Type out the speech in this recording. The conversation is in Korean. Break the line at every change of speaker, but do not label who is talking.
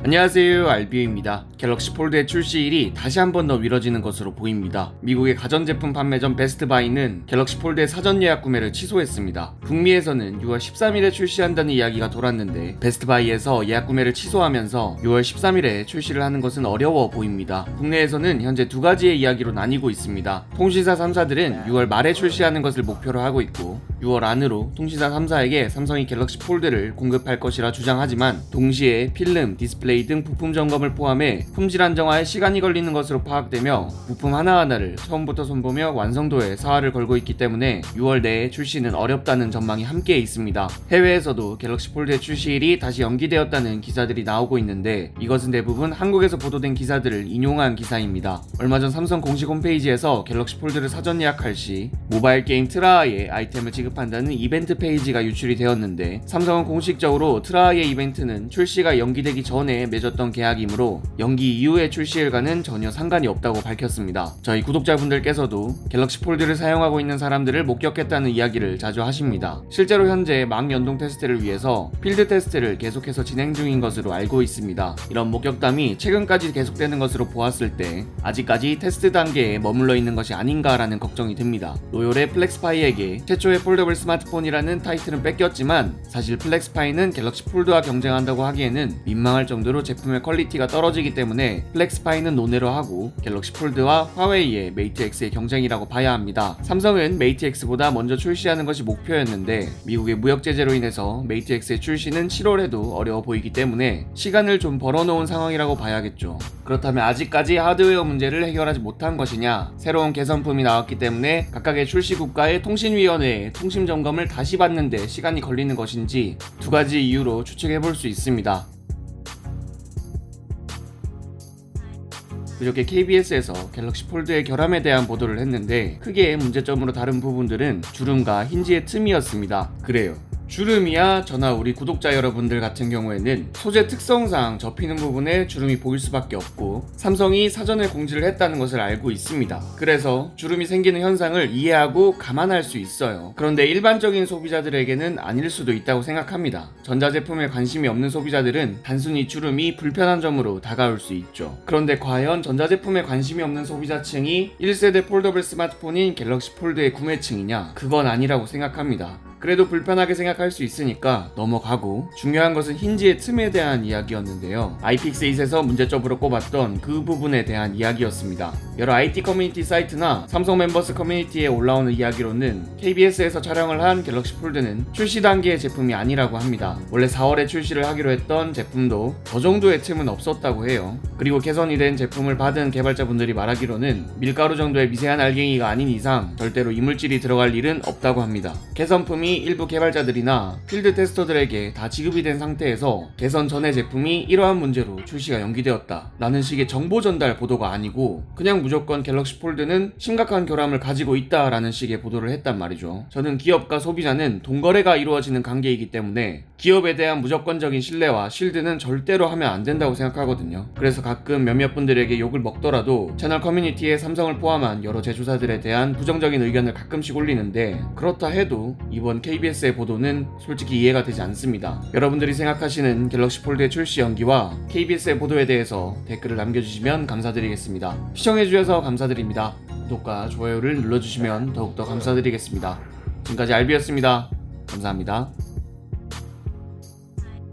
안녕하세요, 알비오입니다. 갤럭시 폴드의 출시일이 다시 한 번 더 미뤄지는 것으로 보입니다. 미국의 가전제품 판매점 베스트바이는 갤럭시 폴드의 사전 예약 구매를 취소했습니다. 북미에서는 6월 13일에 출시한다는 이야기가 돌았는데 베스트바이에서 예약 구매를 취소하면서 6월 13일에 출시를 하는 것은 어려워 보입니다. 국내에서는 현재 두 가지의 이야기로 나뉘고 있습니다. 통신사 3사들은 6월 말에 출시하는 것을 목표로 하고 있고 6월 안으로 통신사 3사에게 삼성이 갤럭시 폴드를 공급할 것이라 주장하지만 동시에 필름, 디스플레이 등 부품 점검을 포함해 품질 안정화에 시간이 걸리는 것으로 파악되며 부품 하나하나를 처음부터 손보며 완성도에 사활을 걸고 있기 때문에 6월 내에 출시는 어렵다는 전망이 함께 있습니다. 해외에서도 갤럭시 폴드의 출시일이 다시 연기되었다는 기사들이 나오고 있는데 이것은 대부분 한국에서 보도된 기사들을 인용한 기사입니다. 얼마 전 삼성 공식 홈페이지에서 갤럭시 폴드를 사전 예약할 시 모바일 게임 트라이의 아이템을 지급한다는 이벤트 페이지가 유출이 되었는데 삼성은 공식적으로 트라이의 이벤트는 출시가 연기되기 전에 맺었던 계약이므로 연기 이후의 출시일과는 전혀 상관이 없다고 밝혔습니다. 저희 구독자분들께서도 갤럭시 폴드를 사용하고 있는 사람들을 목격했다는 이야기를 자주 하십니다. 실제로 현재 막 연동 테스트를 위해서 필드 테스트를 계속해서 진행 중인 것으로 알고 있습니다. 이런 목격담이 최근까지 계속되는 것으로 보았을 때 아직까지 테스트 단계에 머물러 있는 것이 아닌가라는 걱정이 듭니다. 로열의 플렉스파이에게 최초의 폴더블 스마트폰이라는 타이틀은 뺏겼지만 사실 플렉스파이는 갤럭시 폴드와 경쟁한다고 하기에는 민망할 정도로 제품의 퀄리티가 떨어지기 때문에 플렉스파이는 논외로 하고 갤럭시 폴드와 화웨이의 메이트 X의 경쟁이라고 봐야 합니다. 삼성은 메이트 X보다 먼저 출시하는 것이 목표였는데 미국의 무역 제재로 인해서 메이트 X의 출시는 7월에도 어려워 보이기 때문에 시간을 좀 벌어놓은 상황이라고 봐야겠죠. 그렇다면 아직까지 하드웨어 문제를 해결하지 못한 것이냐, 새로운 개선품이 나왔기 때문에 각각의 출시 국가의 통신위원회의 통신 점검을 다시 받는데 시간이 걸리는 것인지 두 가지 이유로 추측해볼 수 있습니다. 그저께 KBS에서 갤럭시 폴드의 결함에 대한 보도를 했는데 크게 문제점으로 다른 부분들은 주름과 힌지의 틈이었습니다. 그래요. 주름이야 저나 우리 구독자 여러분들 같은 경우에는 소재 특성상 접히는 부분에 주름이 보일 수밖에 없고 삼성이 사전에 공지를 했다는 것을 알고 있습니다. 그래서 주름이 생기는 현상을 이해하고 감안할 수 있어요. 그런데 일반적인 소비자들에게는 아닐 수도 있다고 생각합니다. 전자제품에 관심이 없는 소비자들은 단순히 주름이 불편한 점으로 다가올 수 있죠. 그런데 과연 전자제품에 관심이 없는 소비자층이 1세대 폴더블 스마트폰인 갤럭시 폴드의 구매층이냐? 그건 아니라고 생각합니다. 그래도 불편하게 생각할 수 있으니까 넘어가고 중요한 것은 힌지의 틈에 대한 이야기였는데요. 아이픽스8에서 문제점으로 꼽았던 그 부분에 대한 이야기였습니다. 여러 IT 커뮤니티 사이트나 삼성 멤버스 커뮤니티에 올라오는 이야기로는 KBS에서 촬영을 한 갤럭시 폴드는 출시 단계의 제품이 아니라고 합니다. 원래 4월에 출시를 하기로 했던 제품도 저 정도의 틈은 없었다고 해요. 그리고 개선이 된 제품을 받은 개발자분들이 말하기로는 밀가루 정도의 미세한 알갱이가 아닌 이상 절대로 이물질이 들어갈 일은 없다고 합니다. 개선품이 일부 개발자들이나 필드 테스터들에게 다 지급이 된 상태에서 개선 전의 제품이 이러한 문제로 출시가 연기되었다 라는 식의 정보 전달 보도가 아니고 그냥 무조건 갤럭시 폴드는 심각한 결함을 가지고 있다 라는 식의 보도를 했단 말이죠. 저는 기업과 소비자는 돈거래가 이루어지는 관계이기 때문에 기업에 대한 무조건적인 신뢰와 실드는 절대로 하면 안 된다고 생각하거든요. 그래서 가끔 몇몇 분들에게 욕을 먹더라도 채널 커뮤니티에 삼성을 포함한 여러 제조사들에 대한 부정적인 의견을 가끔씩 올리는데 그렇다 해도 이번 KBS의 보도는 솔직히 이해가 되지 않습니다. 여러분들이 생각하시는 갤럭시 폴드의 출시 연기와 KBS의 보도에 대해서 댓글을 남겨주시면 감사드리겠습니다. 시청해주셔서 감사드립니다. 구독과 좋아요를 눌러주시면 더욱더 감사드리겠습니다. 지금까지 알비였습니다. 감사합니다.